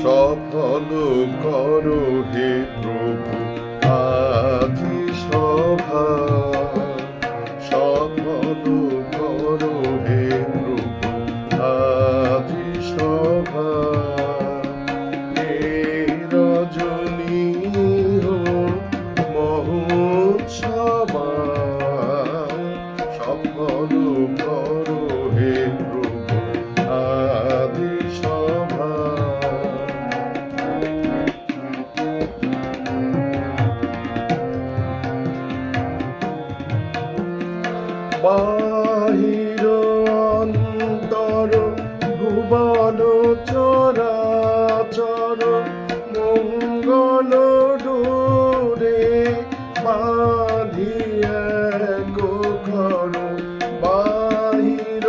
সফল করো হে প্রভু আজি সভা, সফল করো হে প্রভু আজি সভা। এই রজনী হোক মহোৎসবা, সফল করো হে প্রভু আজি সভা। বাহির অন্তর ভুবন চরাচর মঙ্গল ডোরে বাঁধিয়া ঘর। বাহির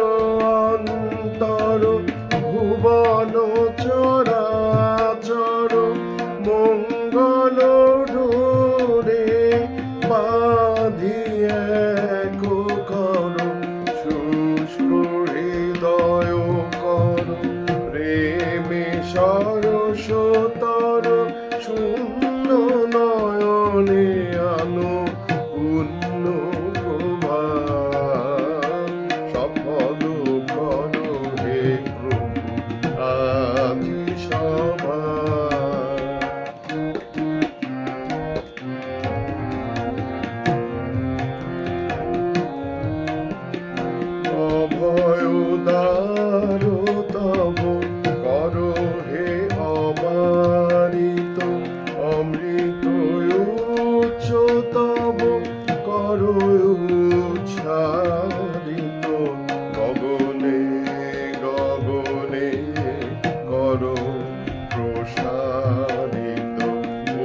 অন্তর ভুবন চরাচর মঙ্গল ডোরে বাঁধিয়া ঘর। শুষ্ক হৃদয় কর প্রেমে সরসতর, শূন্য নয়নে আনো পূর্ণ প্রভা। সফল করো হে প্রভু আজি সভা। অভয় উদার তব করো হে অবারিত, অমৃত উচ্চ তব করো উচ্চারিত। গগনে গগনে করো প্রসারিত,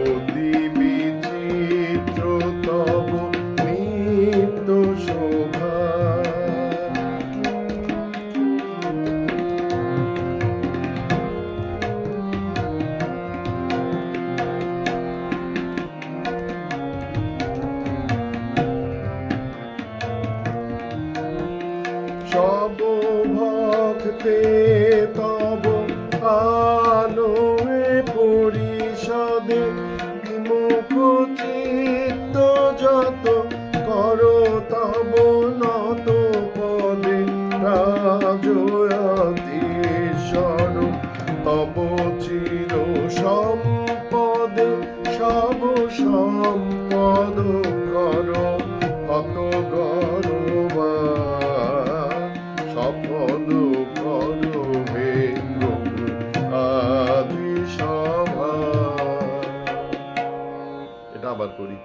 অতি বিচিত্র তব নিত্য শোভা। সব ভক্তে তব আলোয় পরিষদে, বিমুখ চিত্ত যত করো তব নত পদে। রাজয়াতীশ্বর তব চির সম্পদে, সব সম্পদ করো অত গৌরবা। সফল করো হে প্রভু আজি সভা। এটা আবার করি।